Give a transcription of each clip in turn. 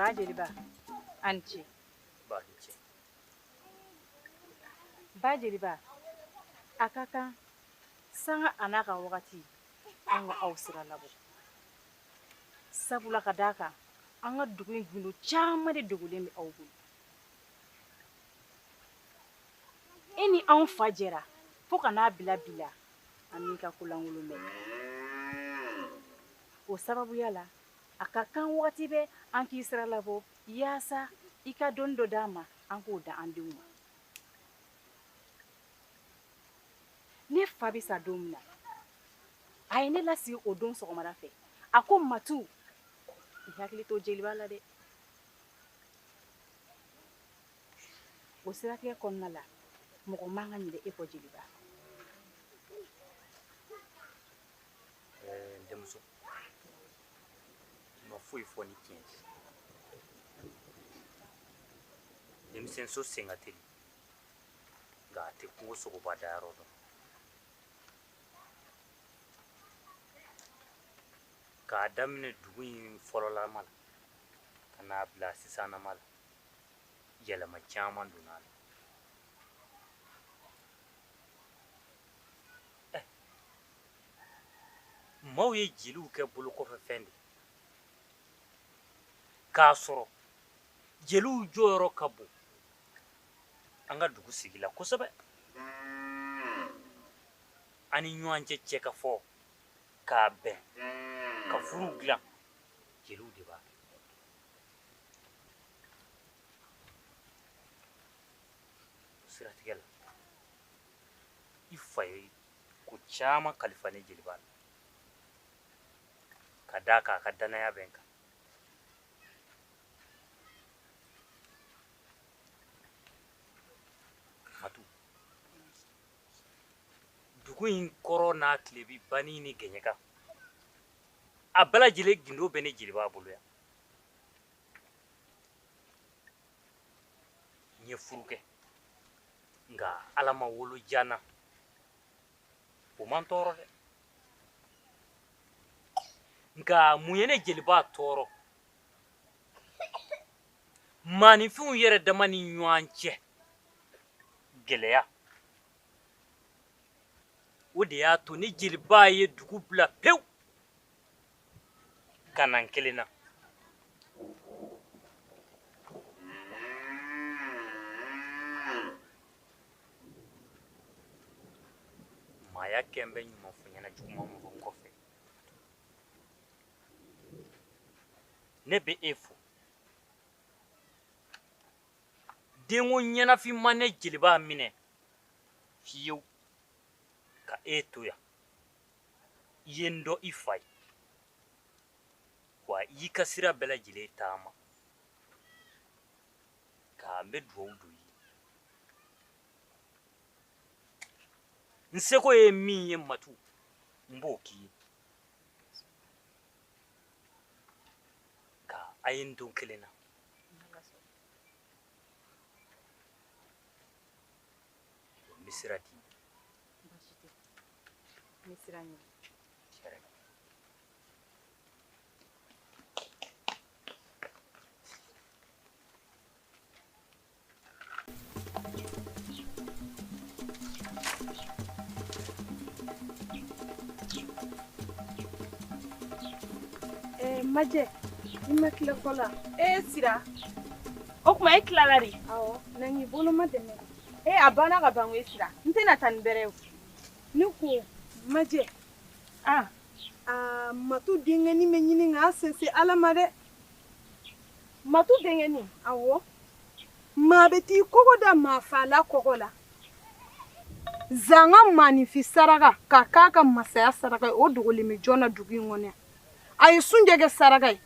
Ba jeliba anci. Ba ce. Ba jeliba akaka sanga anaka wakati an ga aw sira labo. Sabula ka daka an ga dugu in gundo caman de dogolen bɛ aw bolo. E ni anw fa jɛra fo ka n'a bila bila an m'i ka kolankolon mɛn. O sababuya la a ka kan wagati bɛ an k'i sira labɔ yaasa I ka dɔnni dɔ d'an ma an k'o da an denw ma. Ne fa bɛ sa don min na a ye ne lasigi o don sɔgɔmada fɛ a ko Matu I hakili to jeliba la dɛ. O siratigɛ kɔnɔna la mɔgɔ man ka ɲinɛ e kɔ jeliba. Denmuso ma foyi fɔ ni tiɲɛ tɛ. Denmisɛnso sen ka teli nka a tɛ kungo sogoba dayɔrɔ dɔn. K'a daminɛ dugu in fɔlɔlama la ka n'a bila sisanama la yɛlɛma caman donna a la. Maaw ye jeliw kɛ bolo kɔfɛ fɛn de k'a sɔrɔ jeliw jɔyɔrɔ ka bon an ka dugu sigi la kosɛbɛ. Ani ɲɔgɔn cɛ ka fɔ k'a bɛn ka furu dilan jeliw de b'a kɛ. O siratigɛ la I fa ye ko caman kalifa ne jeliba la ka d'a kan a ka danaya bɛ n kan. Matu dugu in kɔrɔ n'a tilebi bani ni gɛɲɛka a bɛɛ lajɛlen gindo bɛ ne jeliba bolo yan. N ye furu kɛ nka Ala ma wolo jana o man tɔɔrɔ dɛ. Nka mun ye ne jeliba tɔɔrɔ maaninfinw yɛrɛ dama ni ɲɔgɔn cɛ gɛlɛya o de y'a to ne jeliba ye dugu bila pewu ka na n kelen na. Maaya kɛ n bɛ ɲuman fɔ ɲɛna juguman min fɔ n kɔfɛ. Ne bɛ e fo denko ɲɛnafin ma ne jeliba minɛ fiyewu ka e to yan. I ye n dɔn I fa ye wa I y'i ka sira bɛɛ lajɛlen taama k'a n bɛ dugawu don I ye. N seko ye min ye Matu n b'o k'i ye. Ka a ye n don kelen na. N bɛ sira di. N bɛ sira ɲini. Majɛ I ma tila fɔlɔ. Sira o kuma e tilala de. Awɔ na ngi bolo ma dɛmɛ. A banna ka ban o sira n tɛna taa ni bɛrɛ ye. Ne ko Majɛ Matu denkɛni bɛ ɲini nka a sese Ala ma dɛ. Matu denkɛni. Awɔ maa bɛ t'i kɔgɔ da maa fala kɔgɔ la. Zanga maaninfin saraka k'a k'a ka masaya saraka ye o dogolen bɛ jɔn na dugu in kɔnɔ yan. A ye Sunjɛ kɛ saraka ye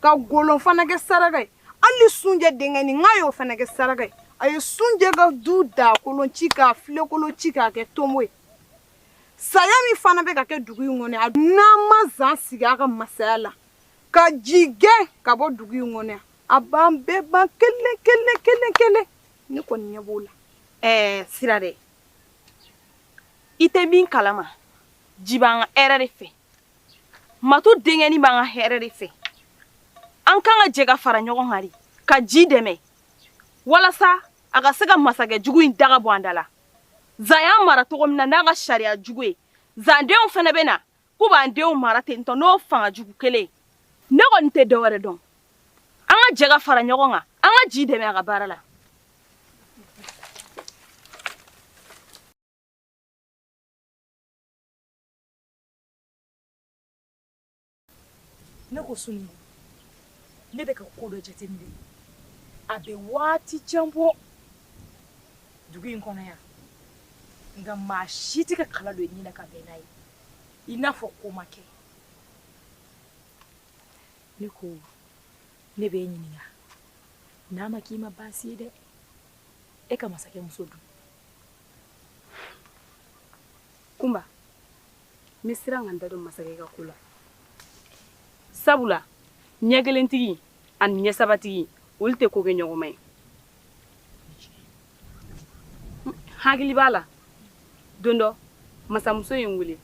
ka Golon fana kɛ saraka ye hali Sunjɛ denkɛni n'a y'o fana kɛ saraka ye a ye Sunjɛ ka du dakolon ci k'a filekolon ci k'a kɛ tonbo ye. Saya min fana bɛ ka kɛ dugu in kɔnɔ yan n'an ma zan sigi a ka masaya la ka ji gɛn ka bɔ dugu in kɔnɔ yan a b'an bɛɛ ban kelen kelen kelen kelen ne kɔni ɲɛ b'o la. Sira dɛ I tɛ min kalama ji b'an ka hɛrɛ de fɛ Matu denkɛni b'an ka hɛrɛ de fɛ an kan ka jɛ ka fara ɲɔgɔn kan de ka ji dɛmɛ walasa a ka se ka masakɛ jugu in daga bɔ an da la. Zan y'an mara cogo min na n'a ka sariya jugu ye, zandenw fana bɛ na k'u b'an denw mara ten tɔ n'o fanga jugu kelen. Ne kɔni tɛ dɔ wɛrɛ dɔn. An ka jɛ ka fara ɲɔgɔn kan, an ka ji dɛmɛ a ka baara la. Ne ko Suni, ne bɛ ka ko dɔ jateminɛ. A bɛ waati jan bɔ dugu in kɔnɔ yan, nka maa si tɛ ka kala don ɲinɛ ka bɛn n'a ye, i n'a fɔ ko ma kɛ. Ne ko ne bɛ e ɲininka, n'a ma k'i ma baasi ye dɛ, e ka masakɛ muso dun? Kumba, n bɛ siran ka n da don masakɛ ka ko la. Sabula ɲɛ kelentigi ani ɲɛ sabatigi olu tɛ ko kɛ ɲɔgɔn ma ye. Hakili b'a la don dɔ masamuso ye n wele,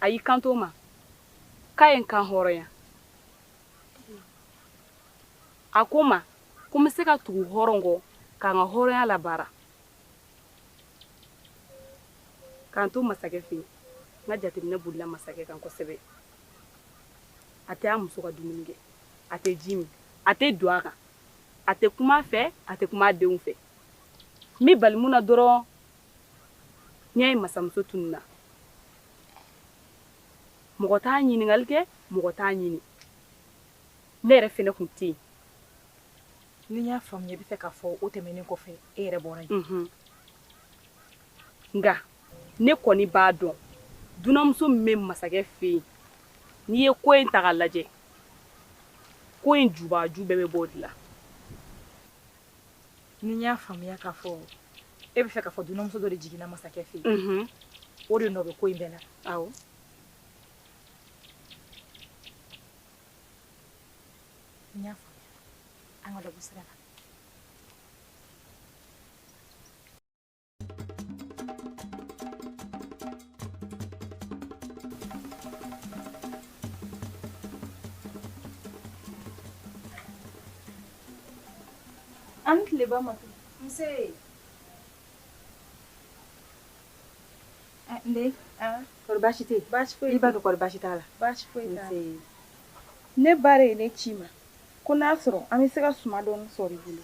a y'i kanto ma k'a ye n kan hɔrɔnya. A ko n ma ko n bɛ se ka tugu hɔrɔn kɔ k'an ka hɔrɔnya labaara, k'an to masakɛ fɛ yen. N ka jateminɛ bolila masakɛ kan kosɛbɛ. A tɛ a muso ka dumuni kɛ, a tɛ ji min, a tɛ don a kan, a tɛ kuma a fɛ, a tɛ kuma a denw fɛ. N bɛ bali mun na dɔrɔn n y'a ye masamuso tununna. Mɔgɔ t'a ɲininkali kɛ, mɔgɔ t'a ɲini. Ne yɛrɛ fɛnɛ kun tɛ yen. Ni y'a faamuya, i bɛ fɛ k'a fɔ o tɛmɛnen kɔfɛ e yɛrɛ bɔra yen. Nka ne kɔni b'a dɔn dunanmuso min bɛ masakɛ fɛ yen, n'i ye ko in ta k'a lajɛ, ko in jubaju bɛɛ bɛ bɔ o de la. Ni y'a faamuya k'a fɔ e bɛ fɛ k'a fɔ dunanmuso dɔ de jiginna masakɛ fɛ yen, o de nɔ bɛ ko in bɛɛ la. Awɔ. N y'a faamuya, an ka dɔ bɔ sira la. An tile ba Matu. Nse. Nde. Kɔri baasi tɛ yen? Baasi foyi I b'a dɔn kɔri baasi t'a la? Baasi foyi t'a la. Nse. Ne ba de ye ne ci ma ko n'a sɔrɔ an bɛ se ka suma dɔɔni sɔrɔ i bolo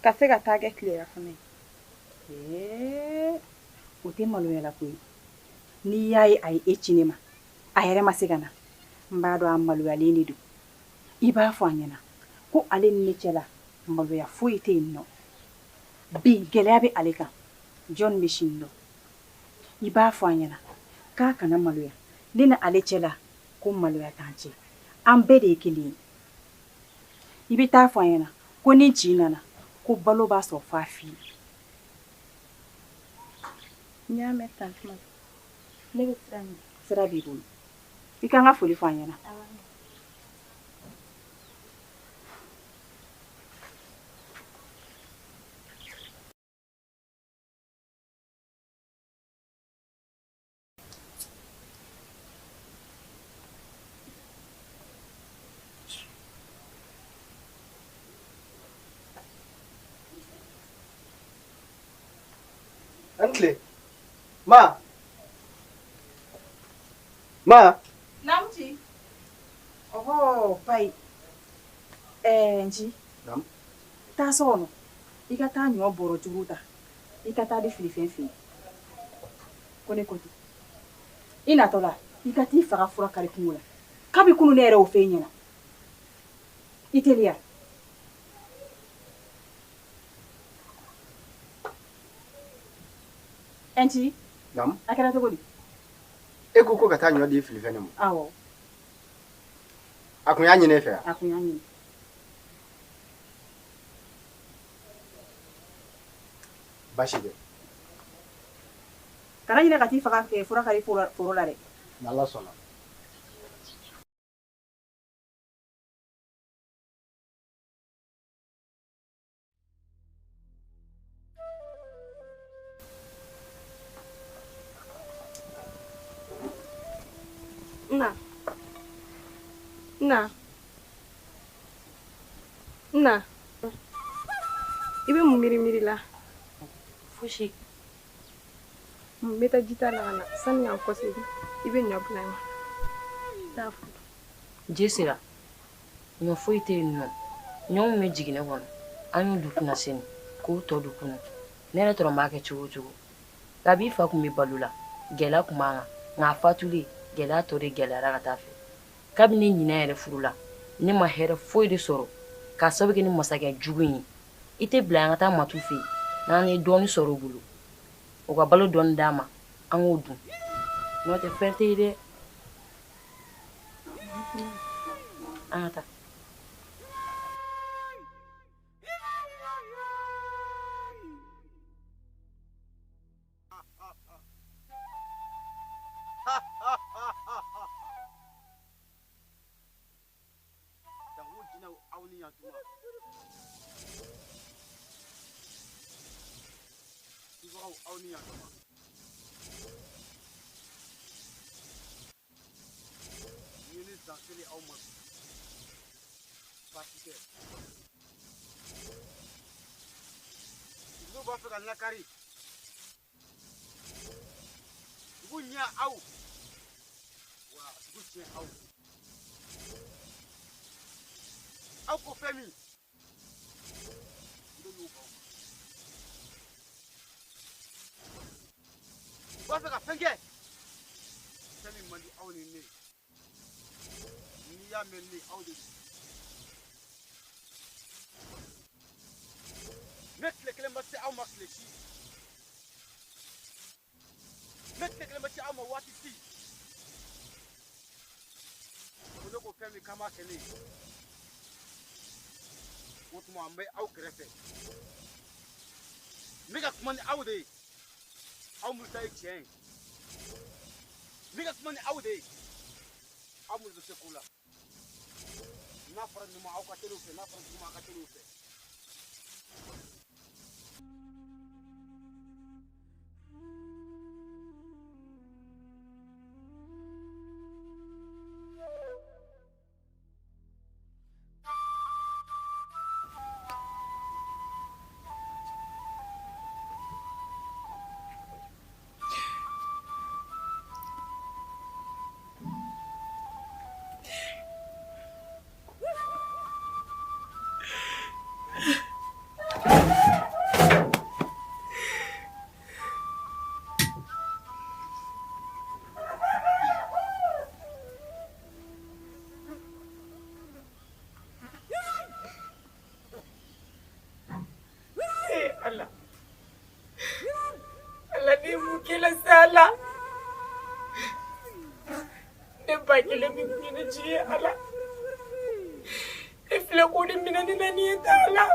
ka se ka taa kɛ tilera fana ye. O tɛ maloya la koyi. N'i y'a ye a ye e ci ne ma, a yɛrɛ ma se ka na, n b'a dɔn a maloyalen de don. I b'a fɔ a ɲɛna ko ale ni ne cɛla maloya foyi tɛ yen nɔ. Bi gɛlɛya bɛ ale kan, jɔn bɛ sini dɔn. I b'a fɔ a ɲɛna k'a kana maloya. Ne ni ale cɛla ko maloya t'an cɛ. An bɛɛ de ye kelen ye. I bɛ taa fɔ a ɲɛna ko ni ci nana ko balo b'a sɔrɔ f'a f'i ye. N y'a mɛn Tanti Matu. Ne bɛ sira ɲini. Sira b'i bolo. I kan ka foli fɔ a ɲɛna. Antle. Ma. Ma. Namci. Oh, pai. Nci. Nam. Taa so kɔnɔ. I ka taa ɲɔ bɔrɔ jugu ta. I ka taa di filifɛn fɛ yen. Ko ne ko ten. I natɔ la, i ka t'i faga fura kari kungo la. Kabi kunu ne yɛrɛ y'o f'e ɲɛna. I teliya. Nci. Nam. A kɛra cogo di? E ko ka taa ɲɔ di filifɛn ne ma. Awɔ. A kun y'a ɲini e fɛ wa? A kun y'a ɲini. Baasi tɛ. Kana ɲinɛ ka t'i faga fura kari foro la dɛ. N'Ala sɔnna. Na. Na. Ibe mun miri la. Fosi. Mbeta jita la na sani an kose ibe nyabla ma. Dafu. Jesira. Ɲɔ foyi tɛ yen nɔ. Ɲɔgɔn bɛ jigin ne kɔnɔ. An y'u dukuna seni k'u tɔ dukuna. Ne yɛrɛ tɔrɔ m'a kɛ cogo o cogo. Kabi fa kun bɛ balo la. Gɛlɛya kun b'an kan. Nka a fatulen gɛlɛya tɔ de gɛlɛyara ka taa fɛ. Kabini ɲinɛ yɛrɛ furu la. Ne ma hɛrɛ foyi de sɔrɔ. K'a sababu kɛ ni masakɛ jugu in ye. I tɛ bila an ka taa matu fɛ yen. N'an ye dɔɔni sɔrɔ u bolo. U ka balo dɔɔni d'a ma. An k'o dun. N'o tɛ fɛn tɛ ye dɛ. An ka taa. Nakari. Bunya au. Wa bunya au. Au ko femi. Wa fa ka fenge. Femi mandi au ni ne. Ni ya melni au de. مثل كلمة أو مخلشي مثل كلمة أو مواتي ونقول فهمي كما كلي وطمع مي أو كرفة ميجا كمان أو دي أو ملتاي تشين ميجا كمان أو دي أو ملتاي كولا نافرد نما أو كتلوفة نافرد نما كتلوفة Allah ne bakile mi mina ji Allah ifle ko ni mina ni nani Allah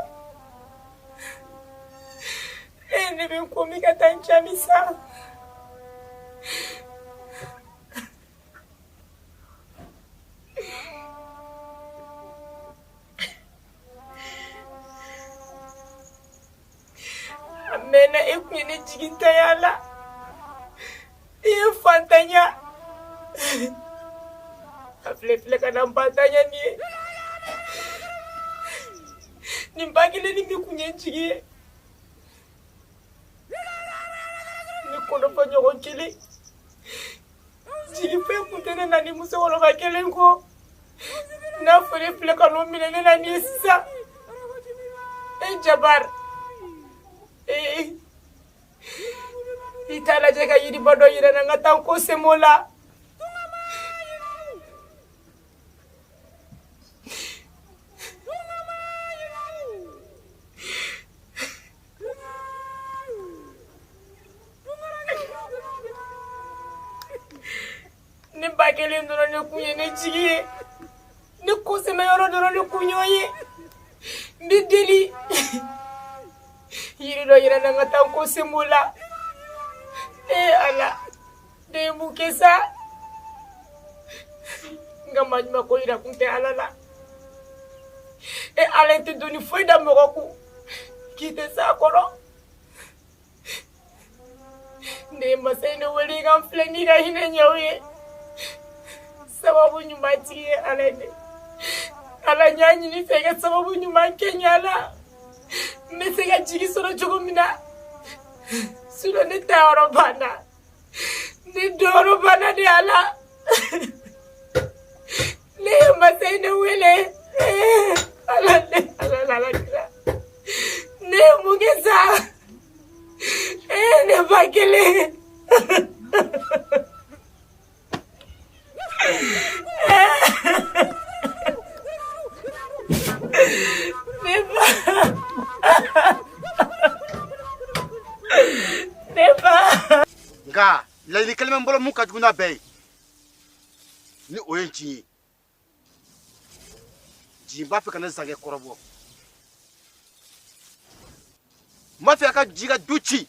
ne bin ko mi ka tancha misa amena ikuni jiginta ya Allah Fantanya afle kana mpatanya ni mbagile ni mikunye chigi ni kono fanyo okili chigi pe kutene na ni muso wolo bakele ngo na fle kana minene na ni sisa jabar itala jeka yidi bodo yira na ngata ko semola ni bakele ndoro ne kunye ne jigi ni ko seme yoro ndoro ne kunyoyi bideli yiri do yira na ngata ko semola ala de mukesa ngama nyuma ko ira kunte alala ala te doni foi da moko kite sa koro ne masene wali gam fleni ga hine nyawe sababu nyuma ti ala de ala ɲa ɲini fɛ ka sababu ɲuman kɛ ɲa la n bɛ se ka jigi sɔrɔ cogo min na sinon ne tayɔrɔ banna ne dɔyɔrɔ banna de ala ne ye masa in ne wele ala kira ne ye mun kɛ sa ne ba kelen Nga layili kalima mbolo mun ka juguna bɛɛ ye ni o ye jin ye jin b'a fɛ ka ne zangɛ kɔrɔbɔ n b'a fɛ a ka ji ka du ci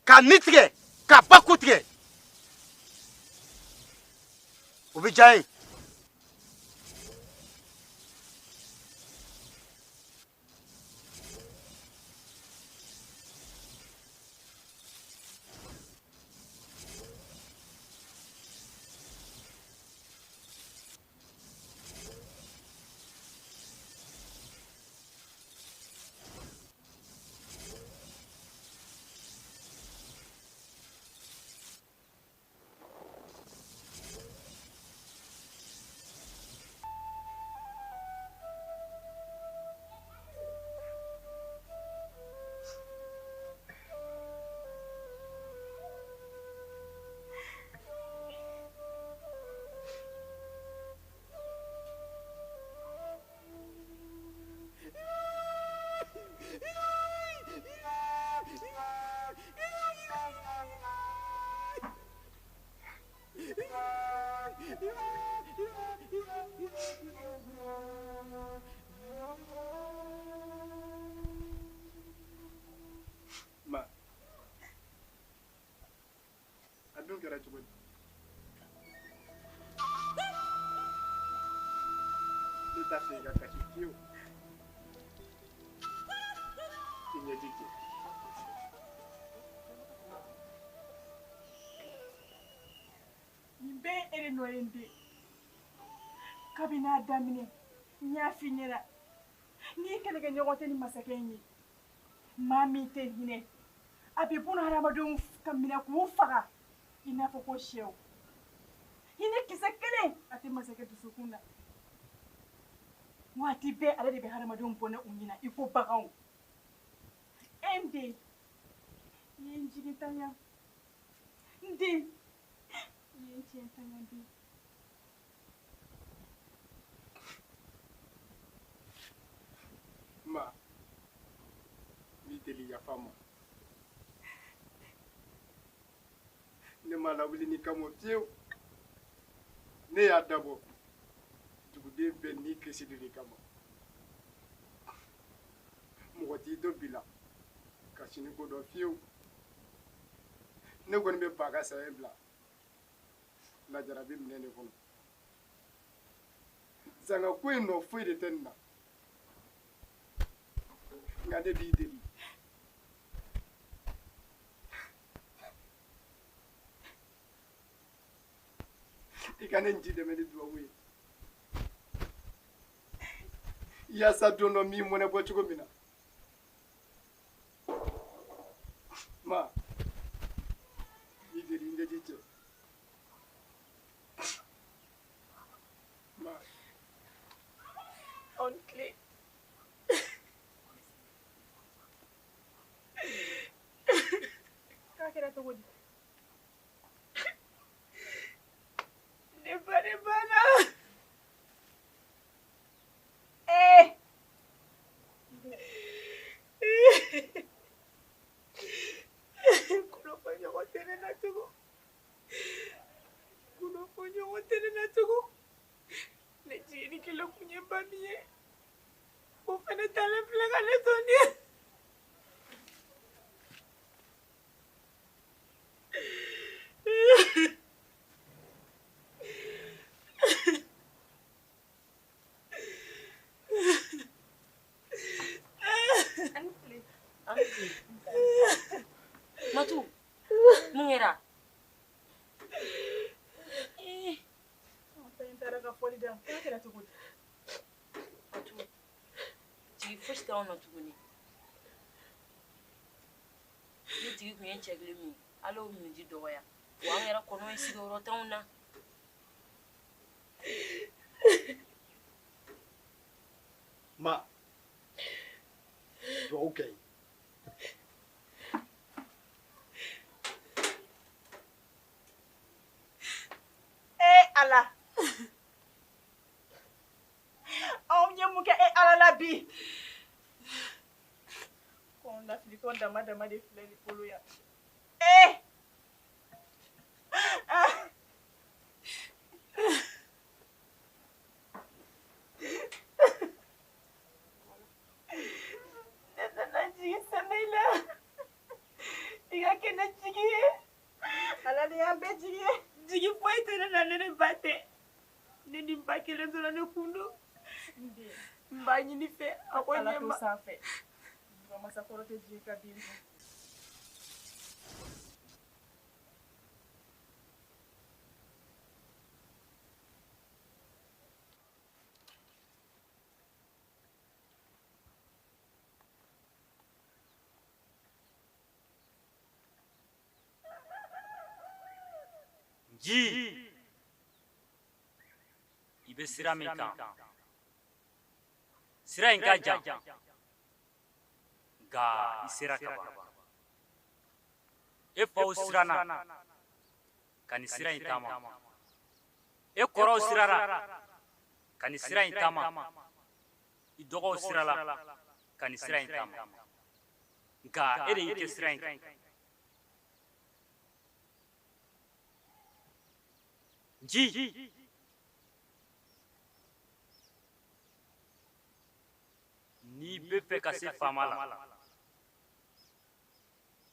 k'a ni tigɛ k'a ba ku tigɛ o bɛ diya n ye Ma, a dun kɛra cogo di? Ne t'a fɛ i ka kasi fiyewu. I ɲɛji kɛ. nin bɛɛ ye e de nɔ ye n den kabini a daminɛ n y'a f'i ɲɛna n'i kɛlɛkɛɲɔgɔn tɛ ni masakɛ in ye maa min tɛ hinɛ a bɛ buna hadamadenw ka minɛ k'u faga i n'a fɔ ko sɛw hinɛ kisɛ kelen a tɛ masakɛ dusukun na waati bɛɛ ale de bɛ hadamadenw bɔnɛ u ɲɛna i ko baganw n den i ye n jigi tanya n den i ye n tiɲɛ tanya den Ma, n'i deli yafa ma. Ne ma lawuli ni kama fiyewu. Ne y'a dabɔ duguden bɛɛ n'i kisi de kama. Mɔgɔ t'i dɔn bi la ka sini ko dɔn fiyewu. Ne kɔni bɛ ba ka saya bila lajarabi minɛ de kɔnɔ. Zanga ko in nɔ foyi de tɛ nin na. Nka ne b'i deli. I ka ne ji dɛmɛ ni duwawu ye. Yaasa don dɔ min mɔnɛ bɔ cogo min na. Ma, i deli n daji cɛ. Ma, on clé k'a kɛra cogo di ne ba de banna kunnafoniɲɔgɔn tɛ ne na tugun kunnafoniɲɔgɔn tɛ ne na tugun ne jiginni kelen kun ye ba min ye o fana talen filɛ ka ne sɔn ye Matu, mun kɛra? Fɛn taara ka tɛ anw na tuguni ni tigi kun ye cɛ kelen min ala y'o minji dɔgɔya wa an yɛrɛ kɔnɔ ye sigiyɔrɔ t'anw na ma duwawu kɛ ala aw ɲɛ mun kɛ ala la bi kɔn lafilitɔn dama dama de filɛ ni bolo yan ne nana jigi sɛnɛ la i ka kɛ ne jigi ye ala de y'an bɛɛ jigi ye jigi foyi tɛ ne na ne ni ba tɛ ne ni ba kelen dɔrɔn ne kun don n b'a ɲini fɛ a ko ɲɛ ma sanfɛ masakɔrɔ tɛ jigi ka bin fɛ ji i bɛ sira min kan sira in ka jan nka i sera ka ban e faw siranna ka nin sira in taama e kɔrɔw sirara ka nin sira in taama i dɔgɔw sirala ka nin sira in taama nka e de y'i kɛ sira in kan ji n'i bɛ fɛ ka se faama la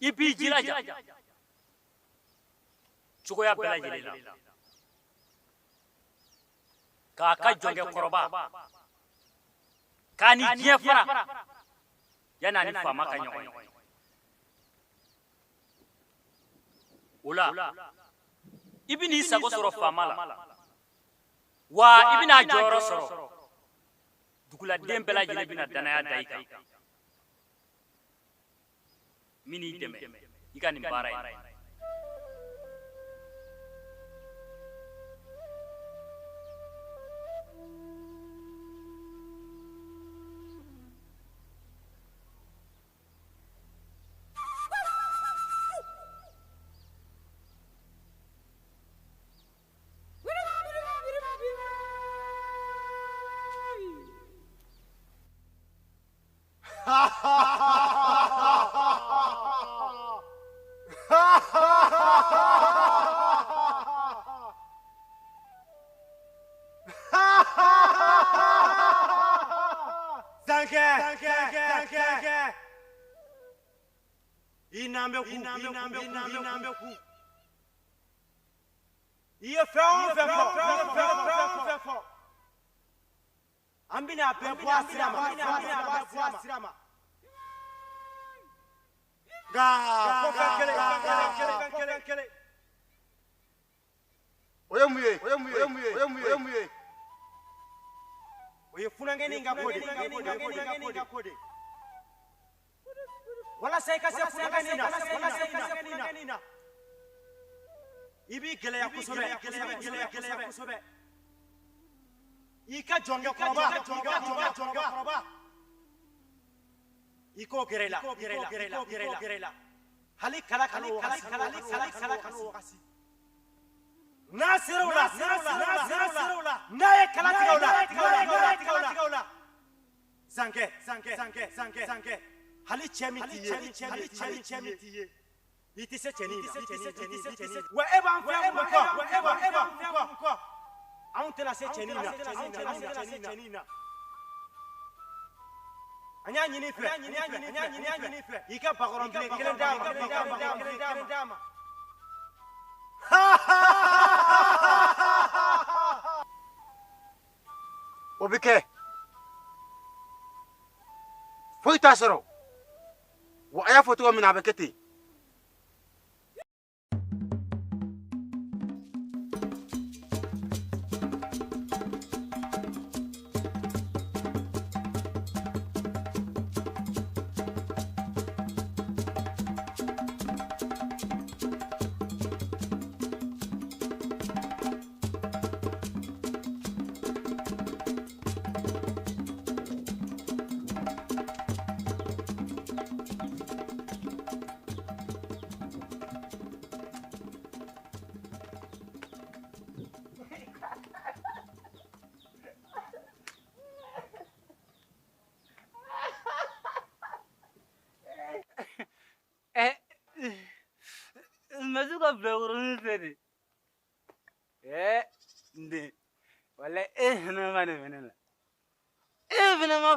i b'i jilaja cogoya bɛɛ lajɛlen la k'a ka jɔnkɛ kɔrɔba k'a ni diɲɛ fara yanni a ni faama ka ɲɔgɔn ye o la i bɛ n'i sago sɔrɔ faama la wa i bɛna a jɔyɔrɔ sɔrɔ duguladen bɛɛ lajɛlen bɛna danaya da i kan min n'i dɛmɛ i ka nin baara in Oye funangeni nga kode. Wala sai ka se funangeni na. Ibi geleya kusobe. Ika jonga koroba. Iko gerela. Hali kala wakasi. Nasirula. Naye kala tigawla. Zange. Hali chemi tiye. Iti se cheni. Wherever I'm from. I want to say chenina. Anya nyini fe. Ika bagoron ble kelendama. Obike. Foi tasoro. Wa aya foto min abekete.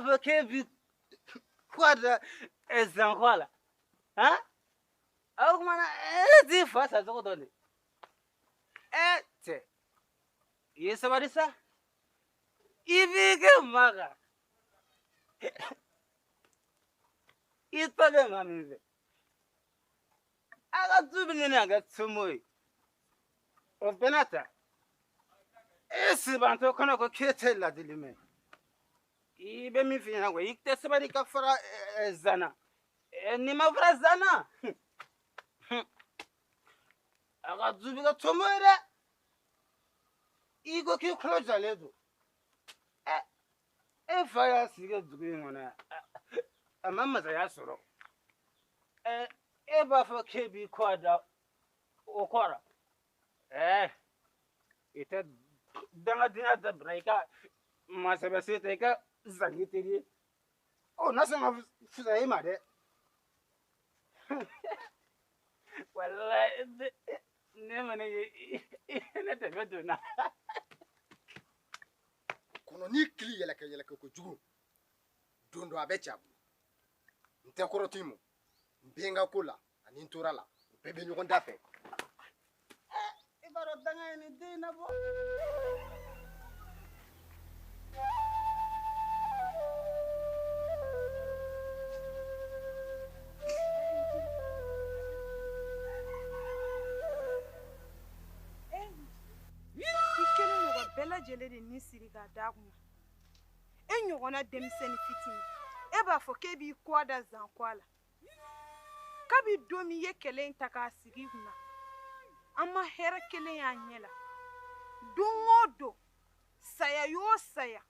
m'a fait que quoi de quoi là? Hein? Alors comment dit face à ce donné? C'est il se va dire ça? Il vit que maga. Il pas de mamie. Aga tu bien aga tsumoi. O benata. Esse banto kono ko kete la dilime. Ibe mi fina we ikte se bari ka fara zana. Ni ma fara zana. Aga tu bi ka tsumoi re. Igo ki close aledo. Fa ya sige dugi ngona. Mama za ya soro. Ba fa ke bi kwada okora. Ita danga dina da breaka masaba sete ka zangitiri. Oh nasa ma fuza ma de. Wallahi ne mane ne ta beduna. Kono ni kili yɛlɛkɛ ko jugu don dɔ a bɛ ca n tɛ kɔrɔtɔ mo n bɛ n ka ko la ani n tora la u bɛɛ bɛ ɲɔgɔn da fɛ. I b'a dɔn danga ye nin den na bɔ. Bella jele de ni siri ga da kunna e ɲɔgɔnna denmisɛnnin fitinin e b'a fɔ k'e b'i kɔ da zan kɔ la kabi don min ye kɛlɛ in ta k'a sigi kunna an ma hɛrɛ kelen y'a ɲɛ la don o don saya y'o saya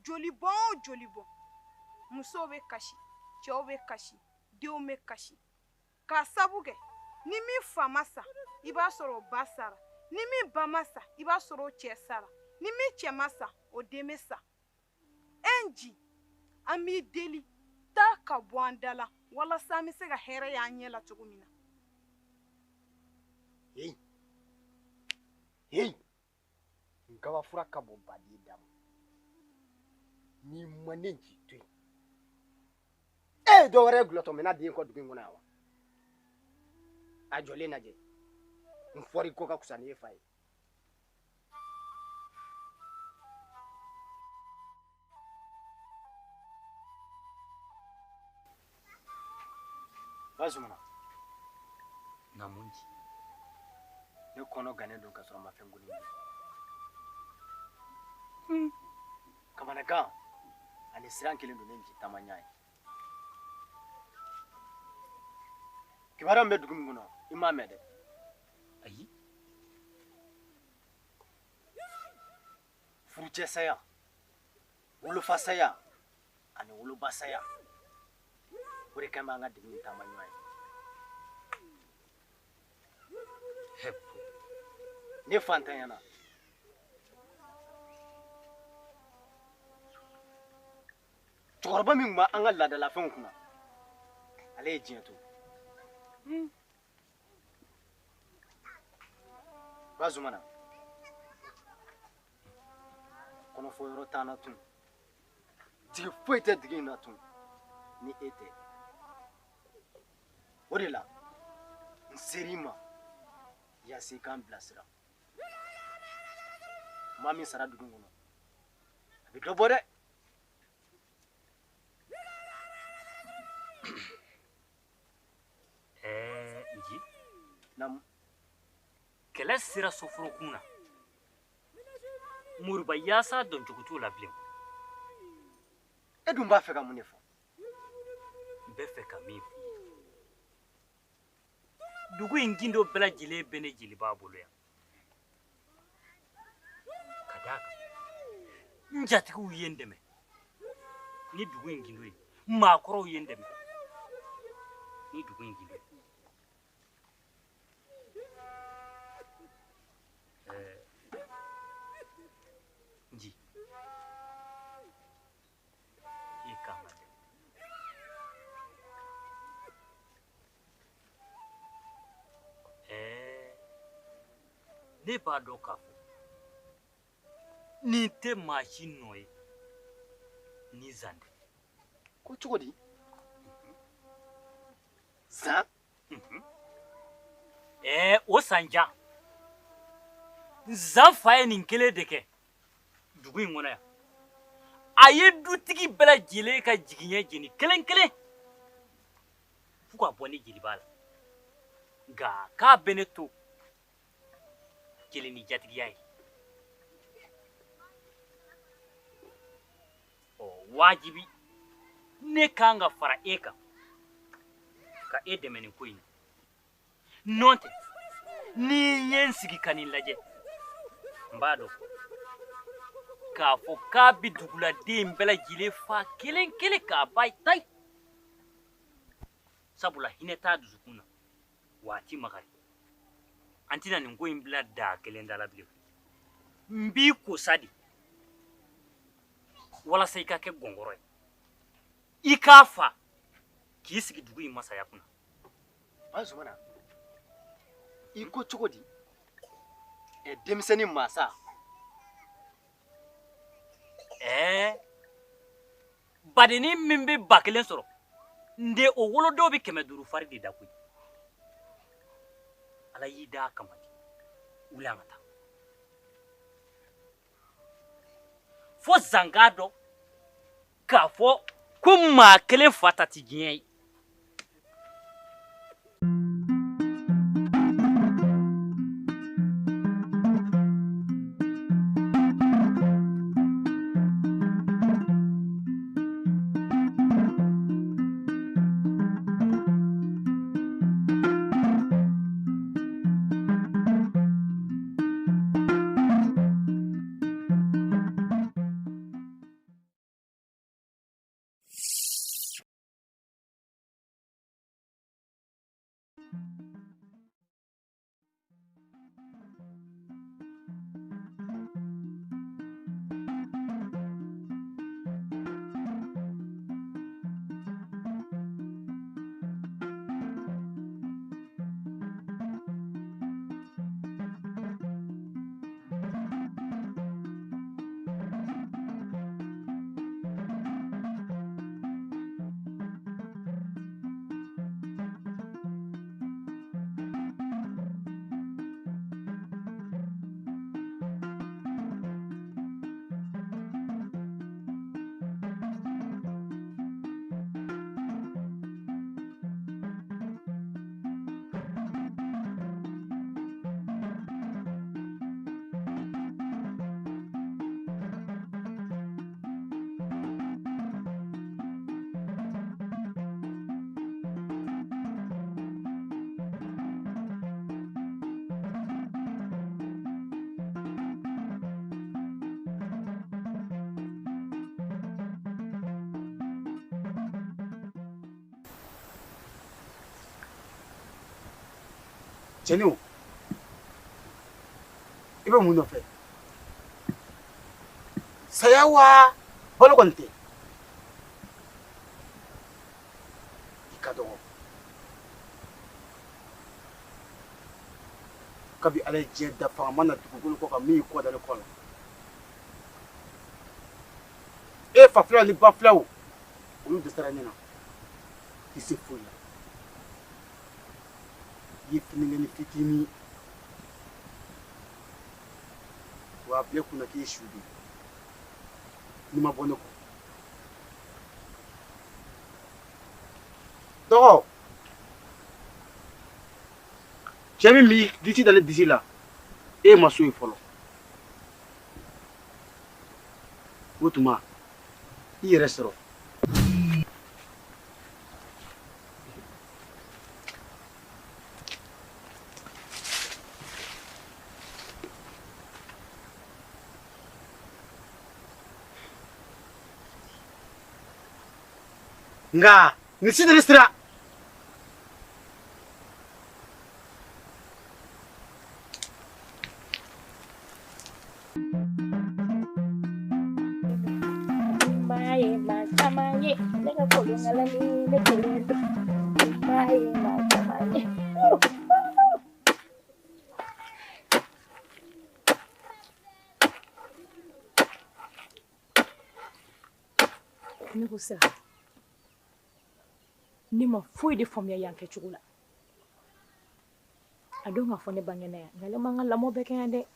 joli bɔn o joli bɔn musow bɛ kasi cɛw bɛ kasi denw bɛ kasi k'a sabu kɛ ni min fa ma sa i b'a sɔrɔ o ba sara ni min ba ma sa i b'a sɔrɔ o cɛ sara ni min cɛ ma sa o den bɛ sa enji an b'i deli taa ka bɔ an da la walasa an bɛ se ka hɛrɛ y'an ɲɛ la cogo min na. Hey n kaba fura ka bɔ baden da ma ni ma ne ji to yen dɔ wɛrɛ gulɔtɔ mɛ n'a den kɔ dugu in kɔnɔ yan wa a jɔlen lajɛ n fɔri ko ka kusa ni e fa ye. Bazumana na mun ji ne kɔnɔ gannen don ka sɔrɔ ma fɛn goni kamanagan ani siran kelen don ne ji taama ɲa ye kibaruya min bɛ dugu min kɔnɔ i m'a mɛn dɛ. ayi furucɛ saya wolofa saya ani woloba saya o de kan b'an ka dugu in taama ɲɔgɔn ye. ne fantanyana cɛkɔrɔba min tun b'an ka laadalafɛnw kunna ale ye diɲɛ to. Bazumana kɔnɔfɔ yɔrɔ t'an na tun jigi foyi tɛ dugu in na tun ni e tɛ o de la n ser'i ma yaasa i k'an bilasira maa min sara dugu in kɔnɔ a bɛ dɔ bɔ dɛ. nji Namu kɛlɛ sera soforokun na moriba yaasa dɔncogo t'o la bilen. e dun b'a fɛ ka mun de fɔ. n bɛ fɛ ka min f'i ye dugu in gindo bɛɛ lajɛlen bɛ ne jeli b'a bolo yan ka d'a kan n jatigiw ye n dɛmɛ ni dugu in gindo ye maakɔrɔw ye n dɛmɛ ni dugu in gindo ye. nji i kan ka dɛ ne b'a dɔn k'a fɔ nin tɛ maa si nɔ ye ni zan tɛ ko cogo di san o sanja zan fa ye nin kelen de kɛ dugu in kɔnɔ yan a ye dutigi bɛɛ lajɛlen ka jigiɲɛ jeni kelen kelen fo ka bɔ ni jeliba la nka k'a bɛ ne to kelen ni jatigiya ye wajibi ne kan ka fara e kan ka e dɛmɛ nin ko in na nɔn tɛ ni ye n sigi ka nin lajɛ n b'a dɔn k'a fɔ k'a bi duguladen bɛɛ lajɛlen fa kelen kelen k'a ba tayi sabula hinɛ t'a dusukun na wa a ti makari an tɛna nin ko in bila daa kelen da la bilen n b'i kosa de walasa I ka kɛ gɔngɔrɔ ye I k'a fa k'i sigi dugu in masaya kunna an Zumana I ko cogo di denmisɛnnin masa badennin min bɛ 1000 sɔrɔ n de o wolodenw bɛ 500 fari de da koyi ala y'i da a kama de wuli an ka taa fo zan k'a dɔn k'a fɔ ko maa kelen fa ta ti diɲɛ ye Cɛnni I bɛ mun nɔfɛ saya wa balo kɔni tɛ I ka dɔgɔ kabi ala ye diɲɛ dafa a ma na dugukolo kɔ ka min kɔ da ne kɔ la e fa filaw ni ba filaw olu dɛsɛra ne na I se foyi la I ye finingɛni fitinin wa a bila kunna k'i ye su de n'i ma bɔ ne kɔ dɔgɔ cɛ min b'i disi dalen disi la e ma so ye fɔlɔ o tuma I yɛrɛ sɔrɔ nga ni si dali sira ne ko sira ne ma foyi de faamuya yan kɛcogo la a dɔn k'a fɔ ne bangena yan nka ne man ka lamɔ bɛɛ kɛ yan dɛ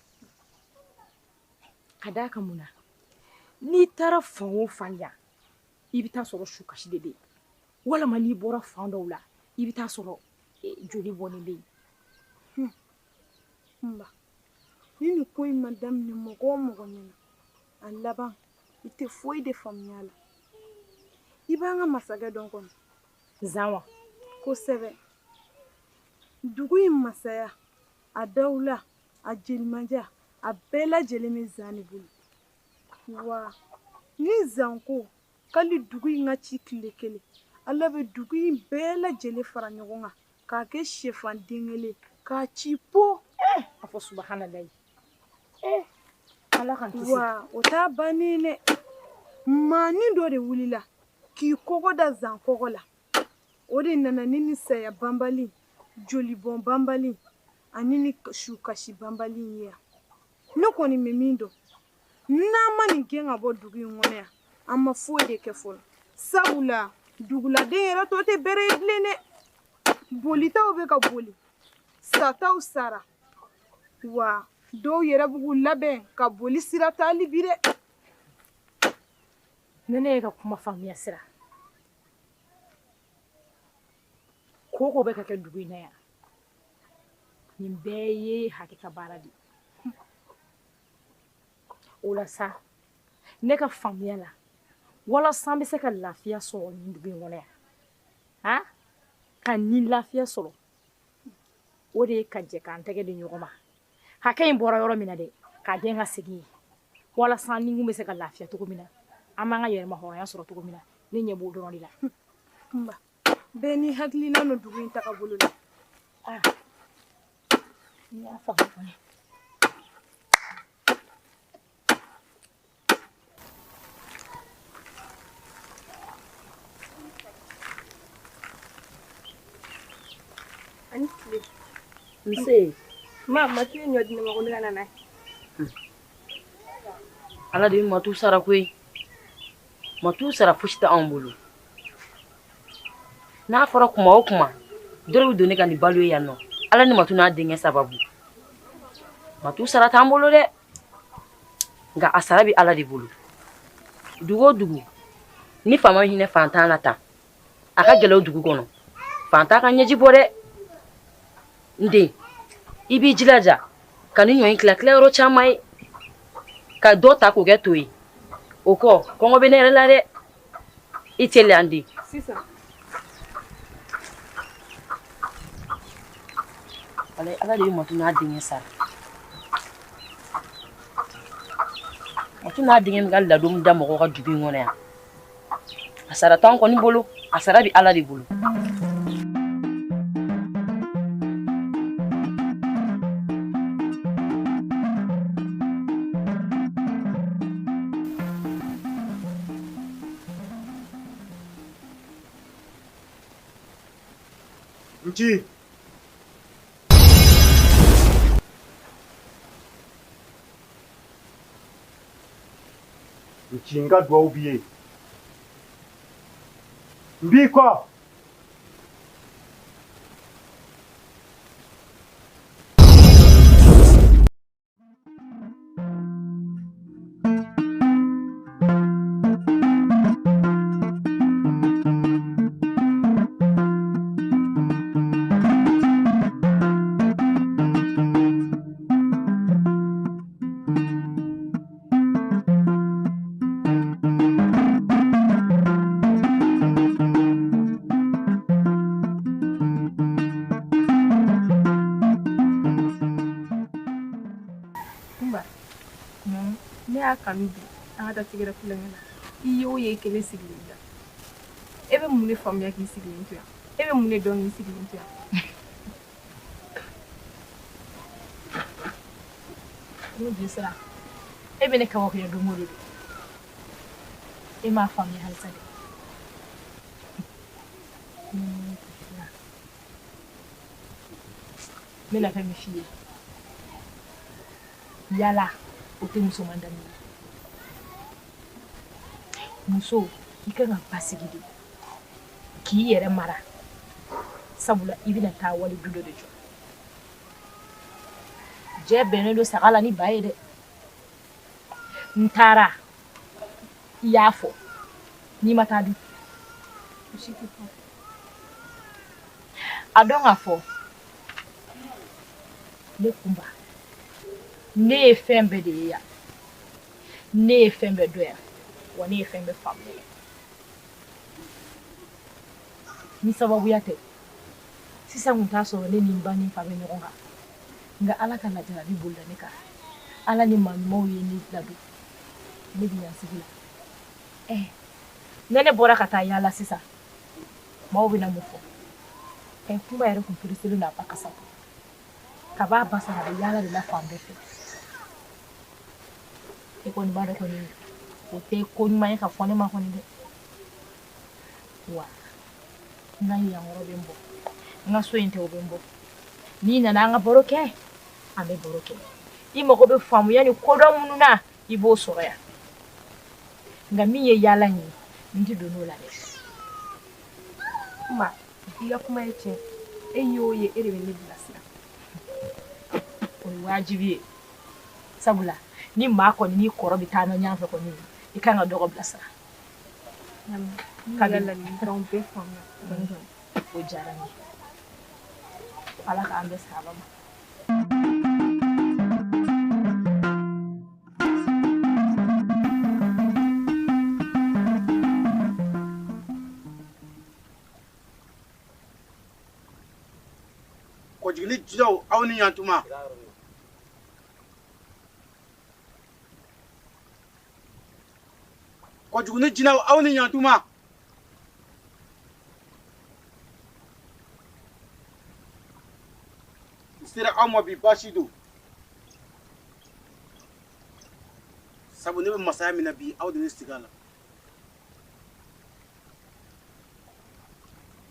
ka d'a kan mun na n'i taara fan o fan yan i bɛ taa sɔrɔ sukasi de bɛ yen walama n'i bɔra fan dɔw la i bɛ taa sɔrɔ joli bɔnnen bɛ yen Nba, ni nin ko in ma daminɛ mɔgɔ o mɔgɔ ɲɛna a laban I tɛ foyi de faamuya la I b'an ka masakɛ dɔn kɔnɔ zan wa kosɛbɛ dugu in masaya a dawula a jelimandiya a bɛɛ lajɛlen bɛ zan de bolo wa ni zan ko k'ale dugu in ka ci tile kelen Ala bɛ dugu in bɛɛ lajɛlen fara ɲɔgɔn kan k'a kɛ sɛfan den kelen k'a ci po a fɔ subahanallahi Ala kan kisi wa o t'a bannen dɛ maanin dɔ de wulila k'i kɔgɔ da zan kɔgɔ la o de nana ni nin saya banbali joli bɔn banbali ani ni sukasi banbali ye yan ne kɔni bɛ min dɔn n'an ma nin gɛn ka bɔ dugu in kɔnɔ yan an ma foyi de kɛ fɔlɔ sabula duguladen yɛrɛ tɔ tɛ bɛrɛ ye bilen dɛ bolitaw bɛ ka boli sataw sara wa dɔw yɛrɛ b'u k'u labɛn ka boli sira taali bi dɛ ne ye ka kuma faamuya sira ko ko bɛ ka kɛ dugu in na yan nin bɛɛ ye hakika baara de o la sa ne ka faamuya la walasa an bɛ se ka lafiya sɔrɔ nin dugu in kɔnɔ yan ka nin lafiya sɔrɔ o de ye ka jɛ k'an tɛgɛ di ɲɔgɔn ma hakɛ in bɔra yɔrɔ min na dɛ k'a gɛn ka segin yen walasa ni kun bɛ se ka lafiya cogo min na an b'an ka yɛrɛma hɔrɔnya sɔrɔ cogo min na ne ɲɛ b'o dɔrɔn de la Nba bɛɛ ni hakilina no dugu in tagabolo la n y'a faamu fana ani tile nse ma tile ɲɔ di ne ma ko ne ka na n'a ye Ala de bɛ matu sara koyi matu sara fosi tɛ anw bolo n'a fɔra kuma o kuma dɔ de bɛ don ne ka nin balo ye yan nɔ Ala ni matu n'a denkɛ sababu matu sara t'an bolo dɛ nka a sara bɛ Ala de bolo dugu o dugu ni faama hinɛ fantan la tan a ka gɛlɛn o dugu kɔnɔ fantan ka ɲɛji bɔ dɛ n den I b'i jilaja ka ni ɲɔ in tila tila yɔrɔ caman ye ka dɔ ta k'o kɛ to ye o kɔ kɔngɔ bɛ ne yɛrɛ la dɛ I teliya n den sisan Ala de bɛ matu n'a denkɛ sara matu n'a denkɛ min ka ladon da mɔgɔw ka dugu in kɔnɔ yan a sara t'anw kɔni bolo a sara bɛ Ala de bolo Nci Nci n ka dugawu b'i ye n b'i kɔ ne y'a kanu bi an ka taa tigɛrɛ kulonkɛ la I ye o ye kelen sigilen da e bɛ mun de faamuya k'i sigilen to yan e bɛ mun de dɔn k'i sigilen to yan n'o bi sira e bɛ ne kawo kɛ don o don e m'a faamuya halisa dɛ n bɛna fɛn min f'i ye yala o tɛ musoman danbe ye muso I kan ka basigi de k'i yɛrɛ mara sabula i bɛna taa wali du dɔ de jɔ jɛ bɛnnen don saga la ni ba ye dɛ n taara i y'a fɔ n'i ma taa dun a dɔn k'a fɔ ne kunba ne ye fɛn bɛɛ de ye yan ne ye fɛn bɛɛ dɔn yan wa ne ye fɛn bɛɛ faamu ni sababuya tɛ sisan kun t'a sɔrɔ ne ni n ba ni n fa bɛ ɲɔgɔn kan nka ala ka lajarabi bolila ne kan ala ni maa ɲumanw ye ne ladon ne bɛ yan sigi la ne bɔra ka taa yaala sisan maaw bɛna mun fɔ kuma yɛrɛ kun pereselen n'a ba kasa ka b'a ba sara a bɛ yaala de la fan bɛɛ fɛ e kɔni b'a dɔn kɔni o tɛ ko ɲuman ye ka fɔ ne ma kɔni dɛ wa n ka yankɔrɔ bɛ n bɔ n ka so in tɛ o bɛ n bɔ n'i nana an ka baro kɛ an bɛ baro kɛ i mago bɛ faamuya ni kodɔn minnu na i b'o sɔrɔ yan nka min ye yaala in ye n tɛ don n'o la dɛ Ma, i ka kuma ye tiɲɛ e y'o ye e de bɛ ne bilasira o ye wajibi ye sabula ni maa kɔni n'i kɔrɔ bɛ taa ɲɔgɔn fɛ kɔni i kan ka dɔgɔ bilasira ka la ni fɛnw bɛɛ faamuya o diyara n ye ala k'an bɛɛ saba ma Kojigini jinaw aw ni yantuma Kojigini jinaw aw ni yantuma sira aw ma bi baasi do sabu ne bɛ masaya min na bi aw de ne sigi a la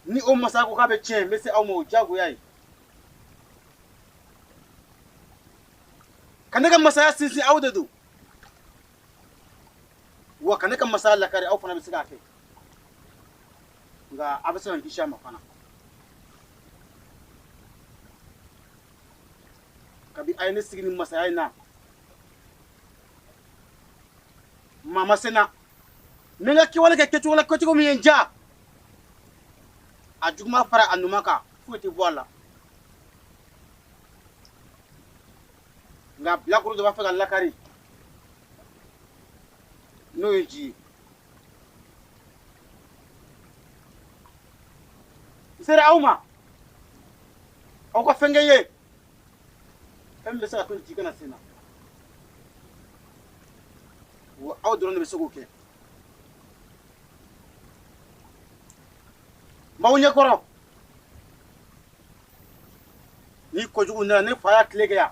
ni o masaya ko k'a bɛ tiɲɛ n bɛ se aw ma o diyagoya ye ka ne ka masaya sinsin aw de don wa ka ne ka masaya lakari aw fana bɛ se k'a kɛ nka a bɛ se ka n kisi a ma fana kabi a ye ne sigi ni masaya in na maa ma se n na n bɛ n ka kɛwale kɛ kɛcogo la kɛcogo min ye n diya a juguman fara a ɲuman kan foyi tɛ bɔ a la nka bilakoro dɔ b'a fɛ ka lakari n'o ye ji ye n sera aw ma aw ka fɛn kɛ n ye fɛn min bɛ se ka to ji kana sen na wa aw dɔrɔn de bɛ se k'o kɛ n b'aw ɲɛkɔrɔ ni kojugu nana ne fa y'a tile kɛ yan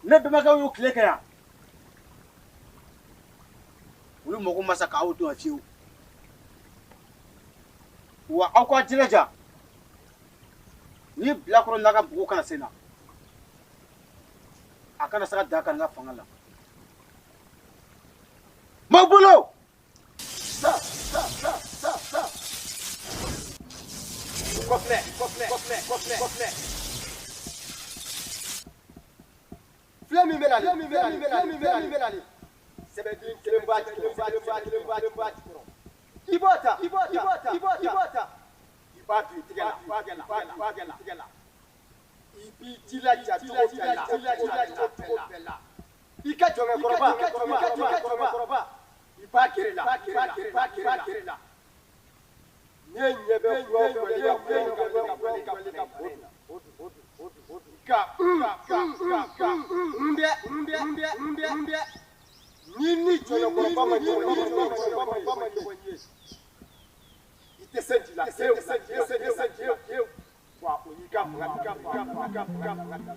ne bɛnbakɛw y'u tile kɛ yan olu mago ma sa k'aw dɔn fiyewu wa aw k'a jilaja ni bilakoro n'a ka bugu kana sen na a kana se ka da kan n ka fanga la m'aw bolo kɔfilɛ filɛ min bɛ nali sɛbɛden kelen b'a jukɔrɔ i b'a ta i b'a don i tigɛ la i b'i jilaja cogo bɛɛ la i ka jɔnkɛkɔrɔba i b'a gere la ne ɲɛ bɛ ni jɔnkɛkɔrɔba ma ɲɔgɔn ye i tɛ se ji la wa o y'i ka fanga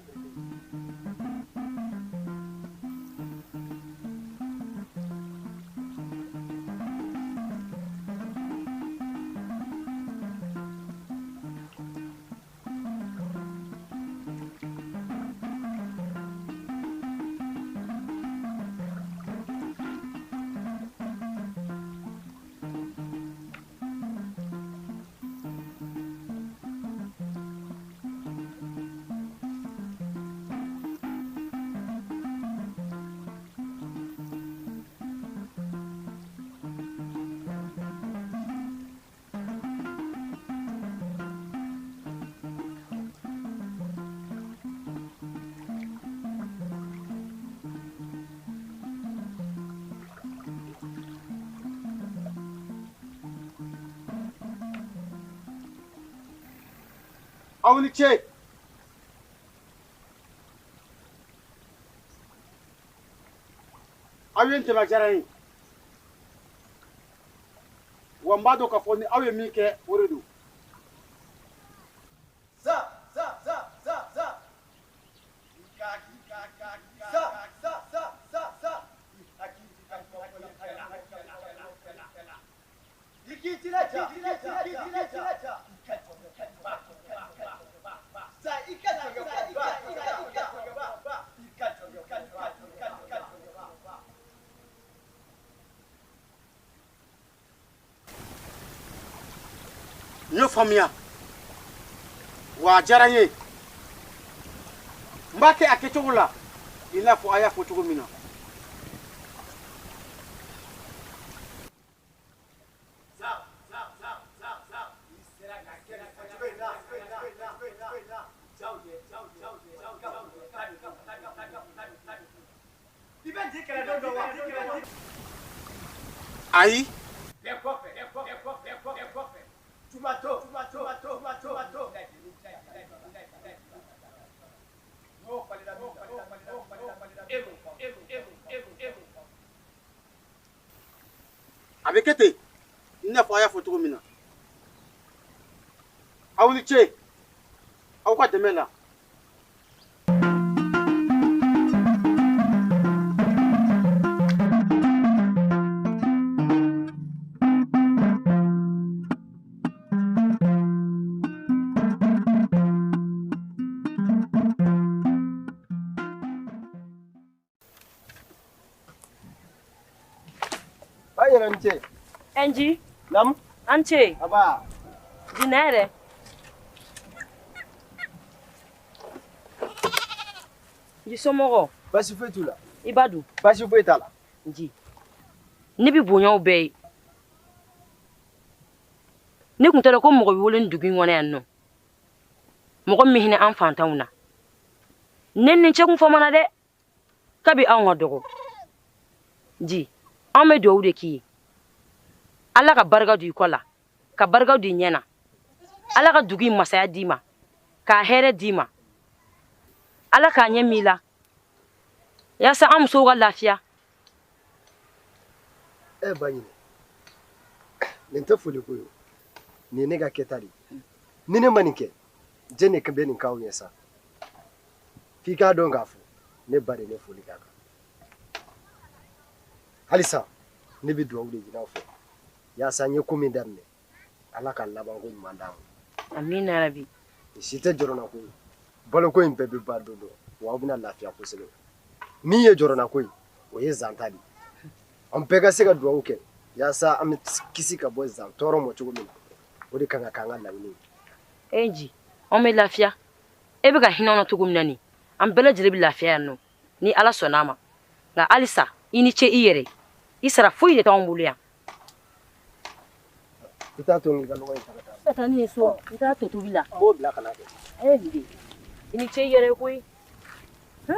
aw ni ce aw ye ntɛmɛ diyara ye wa n b'a dɔn k'a fɔ ni aw ye min kɛ o de don n y'o faamuya wa a diyara n ye n b'a kɛ a kɛcogo la i n'a fɔ a y'a fɔ cogo min na ayi a bɛ kɛ ten i n'a fɔ a y'a fɔ cogo min na aw ni ce aw ka dɛmɛ la Ance. Angie, Nam? Ance, Aba. Dinere. Ji somoro. Basi foyi t'u la. Ibadu. Basi foyi t'a la. Ji. Ne bi bonyaw bɛɛ ye. Ne kun t'a ko mɔgɔ bɛ wele dugu in kɔnɔ yan nɔ. Mɔgɔ min hinɛ an fantanw na. Ne ni cɛ kun fɔ mana dɛ. Kabi anw ka dɔgɔ. Ji. An bɛ duwawu de k'i ye. Ala ka barika don i kɔ la. Ka barika don i ɲɛ na. Ala ka dugu in masaya d'i ma. K'a hɛrɛ d'i ma. Ala k'a ɲɛ m'i la. Yaasa an musow ka lafiya. Ba ɲinɛ. Nin tɛ foli ko ye. Nin ye ne ka kɛta de ye. Ni ne ma nin kɛ, jɛn de bɛ nin k'aw ɲɛ sa. F'i k'a dɔn k'a fɔ ne ba de ne foli k'a kan. Halisa ne bɛ duwawu de ɲini aw fɛ. Yaasa n ye ko min daminɛ, Ala ka labanko ɲuman d'a ma. Amina yarabi. Si tɛ jɔrɔna ko ye. Baloko in bɛɛ bɛ ban don dɔ wa aw bɛna lafiya kosɛbɛ. Min ye jɔrɔna ko ye, o ye zan ta de ye. An bɛɛ ka se ka duwawu kɛ yaasa an bɛ kisi ka bɔ zan tɔɔrɔ ma cogo min na. O de kan ka k'an ka laɲini ye. Ji, an bɛ lafiya. E bɛ ka hinɛ an na cogo min na nin, an bɛɛ lajɛlen bɛ lafiya yan nɔ. Ni Ala sɔnn'a ma. Nka halisa i ni ce i yɛrɛ. I sara foyi de t'anw bolo yan. I t'a to n ka lɔgɔ in ta ka taa. Taa ni ye so, i t'a to tobi la. N b'o bila ka na kɛ. I ni ce i yɛrɛ koyi. A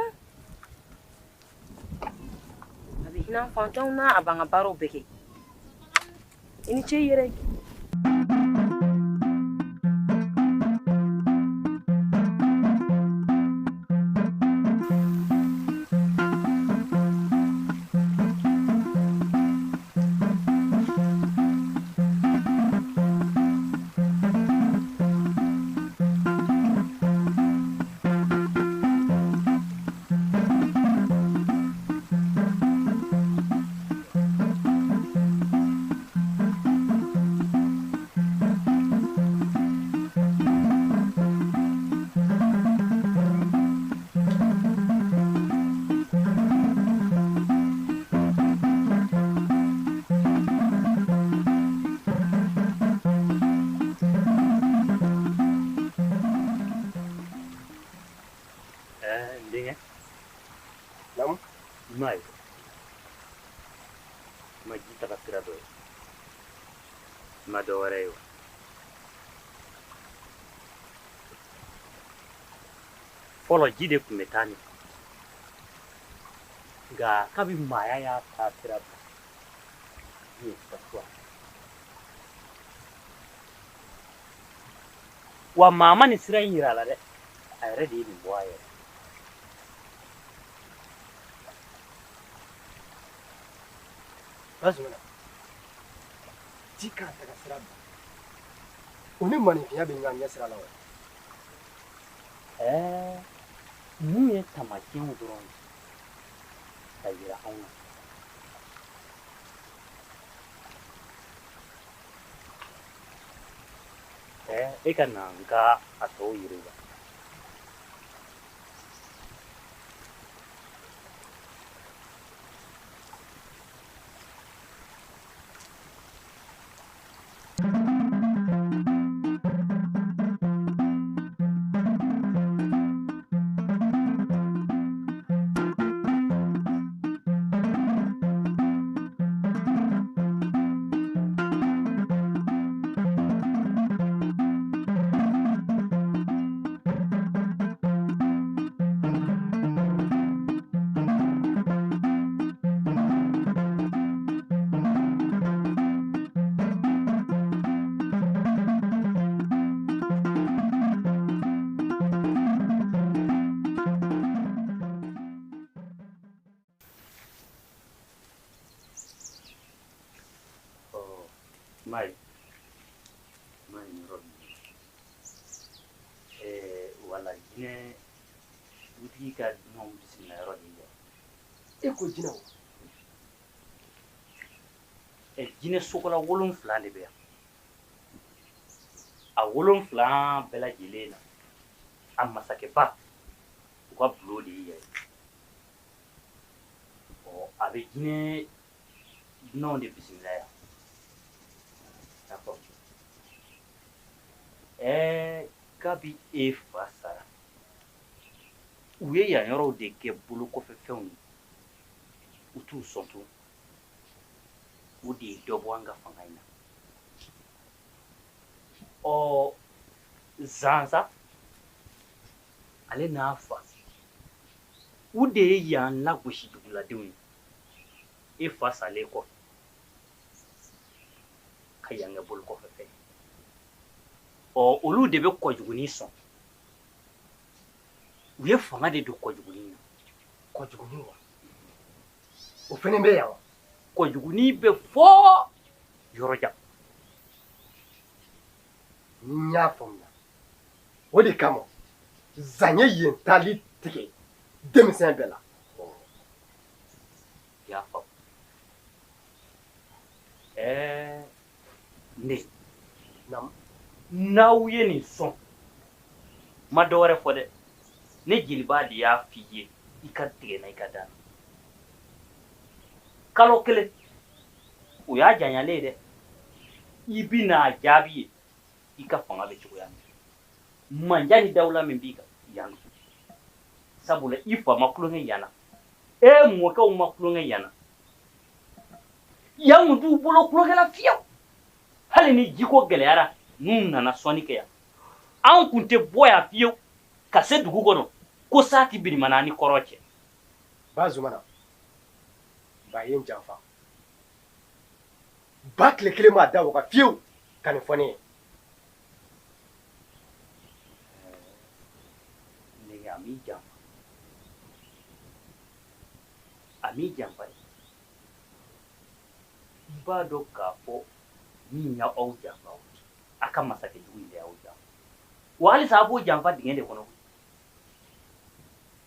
bɛ hinɛ an fantanw na, a b'an ka baaraw bɛɛ kɛ. I ni ce i yɛrɛ. Fɔlɔ ji de tun bɛ taa nin nka kabi maaya y'a taa sira bila ji ye fasuwa wa mama ni sira in yira la dɛ a yɛrɛ de ye nin bɔ a yɛrɛ Bazumana jika taga sira ba o ni manifinya bɛ ɲɔgɔn ɲɛ sira la wa mun ye taamasiyɛnw dɔrɔn ye ka yira anw na e ka na n ka a tɔw yira i la Mai yɔrɔ min wala jinɛ dutigi ka dunanw bisimila yɔrɔ de ye e ko jinɛ o jinɛ sogola 7 de bɛ yan a 7 bɛɛ lajɛlen na a masakɛba u ka bulon de ye a bɛ jinɛ dunanw de bisimila yan d'accord kabi e fa sara u ye yan yɔrɔw de kɛ bolo kɔfɛ fɛnw ye u t'u sɔn tun o de ye dɔ bɔ an ka fanga in na Zanza ale n'a fa u de ye yan lagosi duguladenw ye e fa salen kɔfɛ ka yan kɛ bolo kɔfɛ fɛn olu de bɛ kɔjuguni sɔn u ye fanga de don kɔjuguni na kɔjuguni wa o fɛnɛ bɛ yan wa kɔjuguni bɛ fɔ yɔrɔ jan n y'a faamuya o de kama zan ye yen taali tigɛ denmisɛn bɛɛ la i y'a faamu ne n'aw ye nin sɔn ma dɔ wɛrɛ fɔ dɛ ne jeliba de y'a f'i ye i ka tigɛ na i ka da kalo 1 o y'a janyalen ye dɛ i bi n'a jaabi ye i ka fanga bɛ cogoya min manja ni dawula min b'i kan yan sabula i fa ma kulonkɛ yan na mɔkɛw ma kulonkɛ yan na yan kun t'u bolo kulonkɛ la fiyewu hali ni jiko gɛlɛyara n'u nana sɔnni kɛ yan an kun tɛ bɔ yan fiyewu ka se dugu kɔnɔ ko saa ti birimana ni kɔrɔ cɛ Bazumana ba ye n janfa ba tile 1 m'a da waga fiyewu ka nin fɔ ne ye nege a m'i janfa i b'a dɔn k'a fɔ min y'aw janfa a ka masakɛjugu in de y'aw janfa wa halisa a b'o janfa dingɛ de kɔnɔ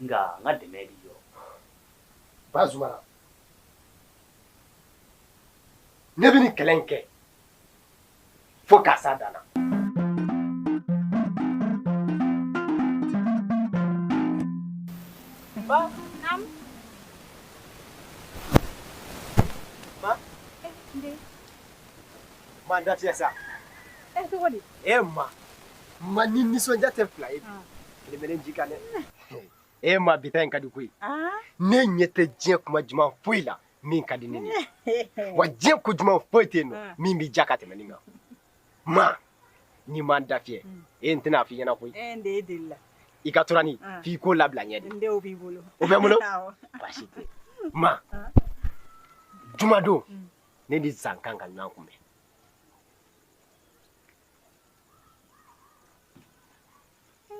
nka n ka dɛmɛ b'i yɔrɔ Bazumana ne bɛ nin kɛlɛ in kɛ fo k'a s'a dan na Ba, nam. Ma? Ma da tiɲɛ sa Cogo di? ma ni nisɔndiya tɛ fila ye kelemelen ji kan dɛ ma bi ta in ka di koyi ne ɲɛ tɛ diɲɛ kuma juman foyi la min ka di ne ye wa diɲɛ ko juman foyi tɛ yen nɔ min b'i ja ka tɛmɛ nin kan ma ni ma da fiyɛ n tɛna f'i ɲɛna koyi n de deli la i ka tora ni f'i ko labila ɲɛ de n denw b'i bolo o bɛ n bolo baasi tɛ ma jumadon ne ni zan kan ka ɲɔgɔn kunbɛn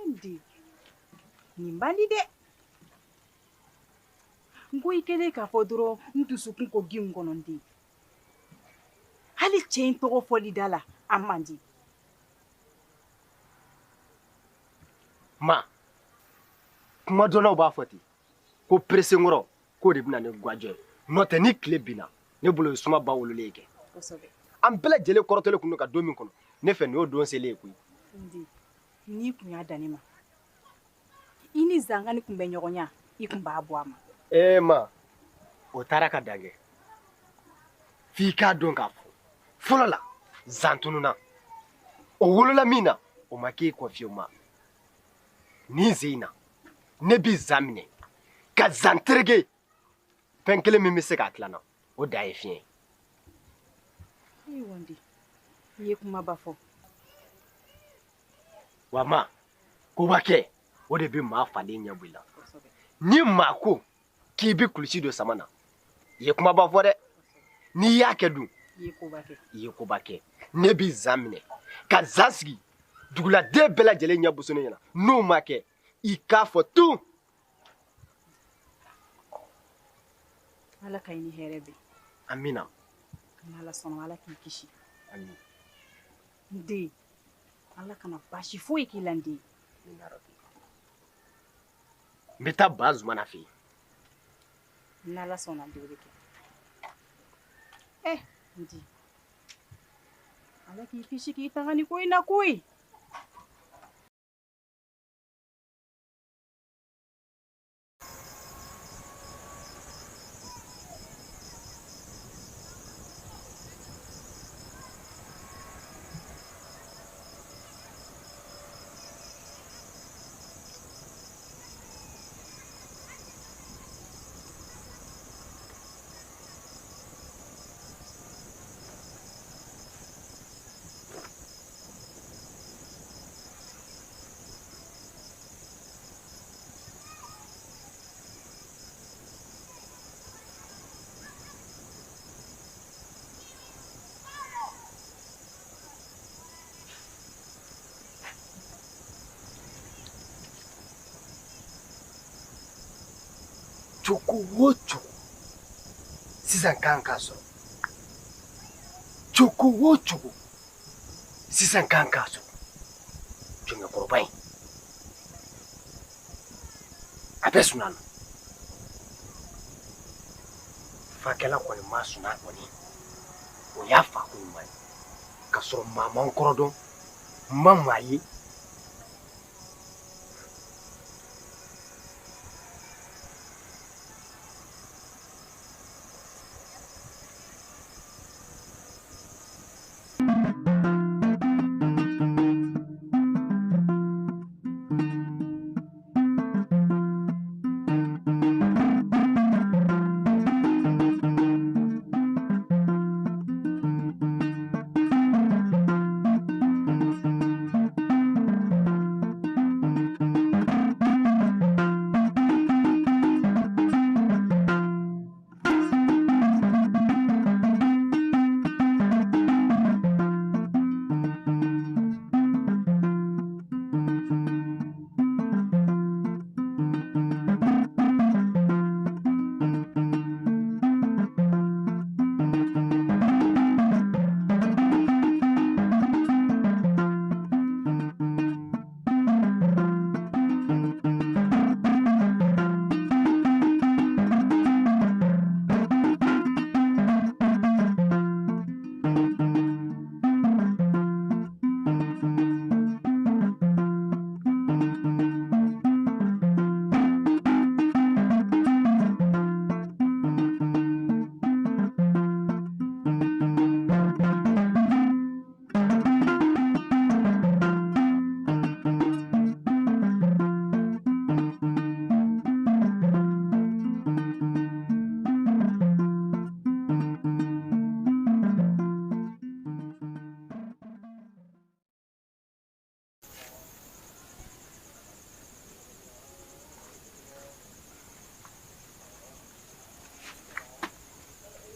Ndi. Nin man di dɛ. N ko I kɛlen k'a fɔ dɔrɔn n dusukun ko gi n kɔnɔ Ndi. Hali cɛ in tɔgɔ fɔli da la a man di. Ma, kuma dɔnnaw b'a fɔ ten ko peresenkɔrɔ k'o de bɛna ne gwajɛ ye. N'o tɛ ni tile binna ne bolo ye suma ba wololen ye kɛ. Kosɛbɛ. An bɛɛ lajɛlen kɔrɔtɔlen kun don ka don min kɔnɔ ne fɛ nin y'o don selen ye koyi. Ndi. N'i kun y'a dan ne ma. I ni Zangani kun bɛ ɲɔgɔn ɲa I kun b'a bɔ a ma. Ma, o taara ka dan kɛ. F'i k'a dɔn k'a fɔ fɔlɔ la zan tununna. O wolola min na o ma k'e kɔ fiyewu ma. Nin sen in na ne bi zan minɛ ka zan tereke fɛn kelen min bɛ se k'a tilan na o dan ye fiɲɛ. Ayiwa Ndi. I ye kumaba fɔ. Wa ma, koba kɛ o de bɛ maa faden ɲɛ bɔ I la. Ni maa ko k'i bɛ kulusi don sama na I ye kumaba fɔ dɛ. N'i y'a kɛ dun I ye koba kɛ. I ye koba kɛ. Ne bi zan minɛ ka zan sigi duguladen bɛɛ lajɛlen ɲɛ busu ne ɲɛna. N'o ma kɛ I k'a fɔ tun. Ala ka I ni hɛrɛ bɛn. Amina. N'Ala sɔnna Ala k'i kisi. Amin. Ndi. Ala kana baasi foyi k'i la Ndi. N bɛ taa ba Zumana fɛ yen. N'Ala sɔnna Ndi o bɛ kɛ. Ndi. Ala k'i kisi k'i tanga ni ko in na koyi. Cogo o cogo sisan kan k'a sɔrɔ. Cogo o cogo sisan kan k'a sɔrɔ. Jɔnkɛkɔrɔba in a bɛ sunna na. Fakɛla kɔni ma sunna kɔni o y'a fa ko ɲuman ye. Ka sɔrɔ maa man kɔrɔ dɔn n ma maa ye.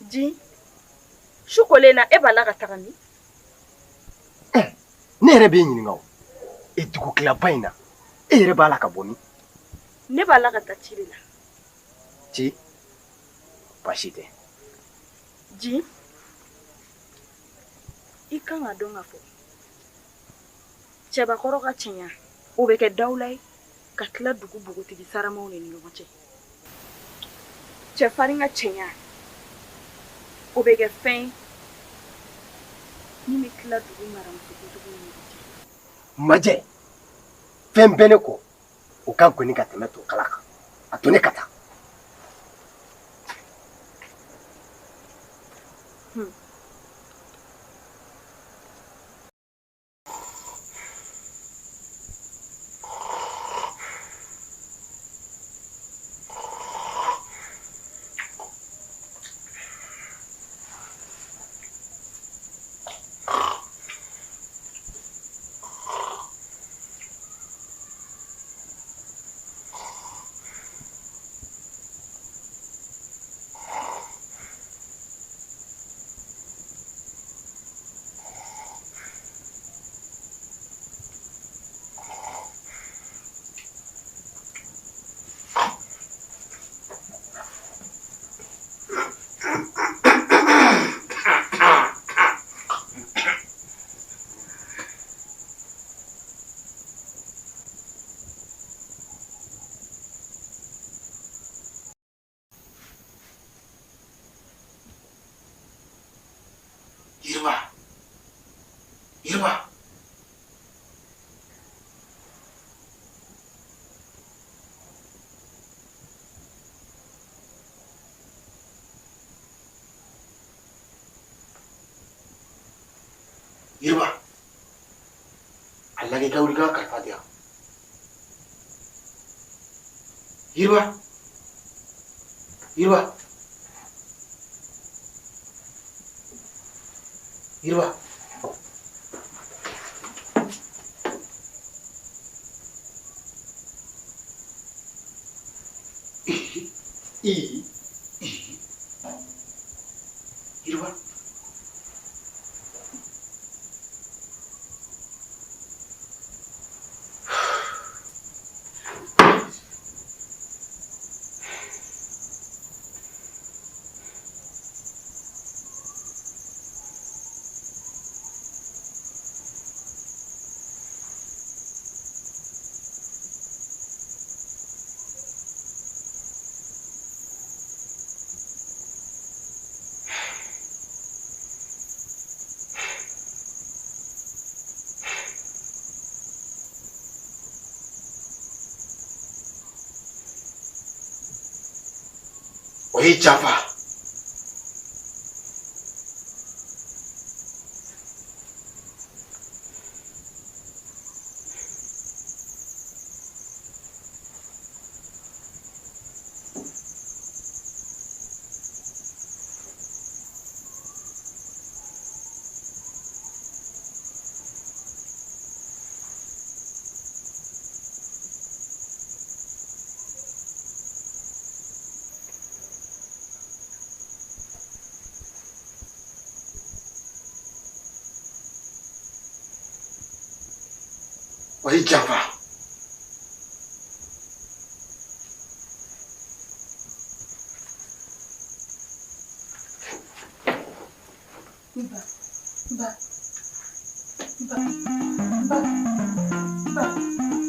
Di su kolen na e bala ka taga min? Ne yɛrɛ bɛ ɲininka o. E dugu tilaba in na E yɛrɛ b'a la ka bɔ min? Ne b'a la ka taa ci de la. Ci? Baasi tɛ. Ji, i kan ka dɔn ka fɔ cɛbakɔrɔ ka cɛɲa o bɛ kɛ dawula ye ka tila dugu bogotigi saramaw ni ɲɔgɔn cɛ. Cɛfarin ka cɛɲa o bɛ kɛ fɛn min bɛ tila dugu maramusokuntigiw ni ɲɔgɔn cɛ. Majɛ, fɛn bɛ ne kɔ o ka gɔni ka tɛmɛ to kala kan. A to ne ka taa. Yiriba. Yiriba. Allah ke ka wuri ka karfa diya. Yiriba. Yiriba. Yiriba. Yiriba. Oye Jaffa. Oye Jaffa. Ba.